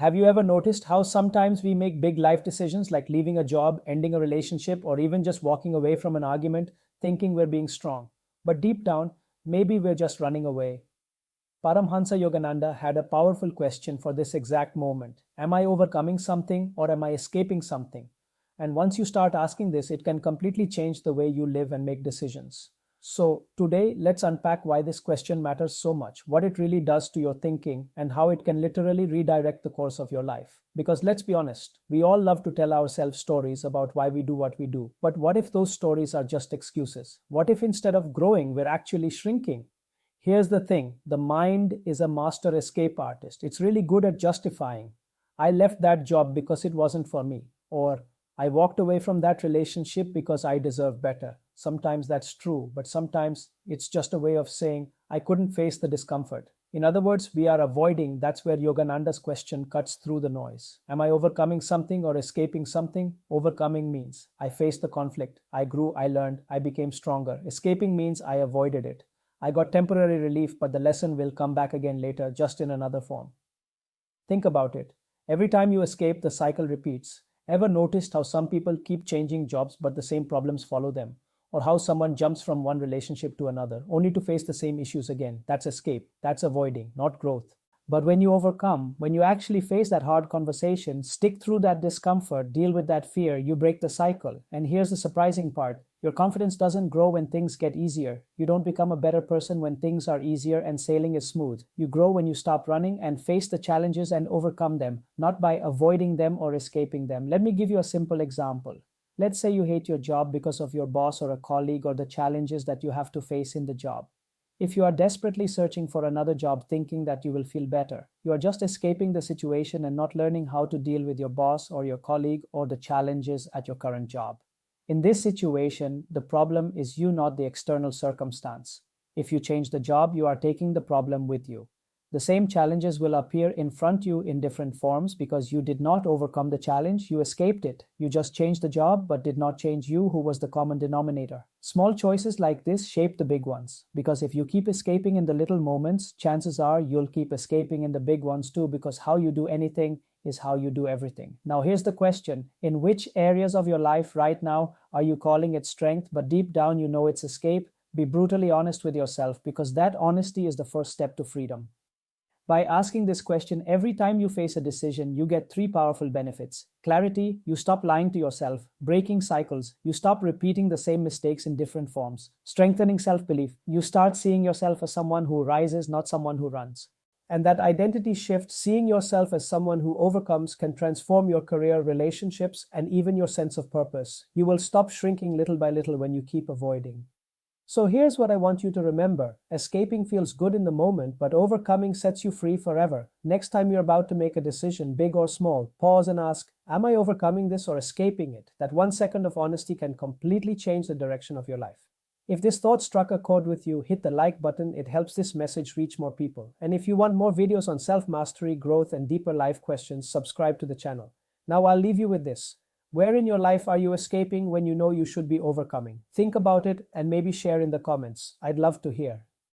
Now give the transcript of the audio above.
Have you ever noticed how sometimes we make big life decisions like leaving a job, ending a relationship, or even just walking away from an argument, thinking we're being strong? But deep down, maybe we're just running away. Paramhansa Yogananda had a powerful question for this exact moment. Am I overcoming something or am I escaping something? And once you start asking this, it can completely change the way you live and make decisions. So, today, let's unpack why this question matters so much, what it really does to your thinking, and how it can literally redirect the course of your life. Because let's be honest, we all love to tell ourselves stories about why we do what we do. But what if those stories are just excuses? What if instead of growing, we're actually shrinking? Here's the thing, the mind is a master escape artist. It's really good at justifying. I left that job because it wasn't for me. Or I walked away from that relationship because I deserve better. Sometimes that's true, but sometimes it's just a way of saying, I couldn't face the discomfort. In other words, we are avoiding. That's where Yogananda's question cuts through the noise. Am I overcoming something or escaping something? Overcoming means I faced the conflict, I grew, I learned, I became stronger. Escaping means I avoided it. I got temporary relief, but the lesson will come back again later, just in another form. Think about it. Every time you escape, the cycle repeats. Ever noticed how some people keep changing jobs but the same problems follow them? Or how someone jumps from one relationship to another, only to face the same issues again? That's escape. That's avoiding, not growth. But when you overcome, when you actually face that hard conversation, stick through that discomfort, deal with that fear, you break the cycle. And here's the surprising part. Your confidence doesn't grow when things get easier. You don't become a better person when things are easier and sailing is smooth. You grow when you stop running and face the challenges and overcome them, not by avoiding them or escaping them. Let me give you a simple example. Let's say you hate your job because of your boss or a colleague or the challenges that you have to face in the job. If you are desperately searching for another job thinking that you will feel better, you are just escaping the situation and not learning how to deal with your boss or your colleague or the challenges at your current job. In this situation, the problem is you, not the external circumstance. If you change the job, you are taking the problem with you. The same challenges will appear in front of you in different forms because you did not overcome the challenge, you escaped it. You just changed the job but did not change you, who was the common denominator. Small choices like this shape the big ones, because if you keep escaping in the little moments, chances are you'll keep escaping in the big ones too, because how you do anything is how you do everything. Now here's the question. In which areas of your life right now are you calling it strength, but deep down you know it's escape? Be brutally honest with yourself, because that honesty is the first step to freedom. By asking this question every time you face a decision, you get three powerful benefits. Clarity, you stop lying to yourself. Breaking cycles, you stop repeating the same mistakes in different forms. Strengthening self-belief, you start seeing yourself as someone who rises, not someone who runs. And that identity shift, seeing yourself as someone who overcomes, can transform your career, relationships, and even your sense of purpose. You will stop shrinking little by little when you keep avoiding. So here's what I want you to remember. Escaping feels good in the moment, but overcoming sets you free forever. Next time you're about to make a decision, big or small, pause and ask, am I overcoming this or escaping it? That 1 second of honesty can completely change the direction of your life. If this thought struck a chord with you, hit the like button. It helps this message reach more people. And if you want more videos on self-mastery, growth, and deeper life questions, subscribe to the channel. Now I'll leave you with this. Where in your life are you escaping when you know you should be overcoming? Think about it and maybe share in the comments. I'd love to hear.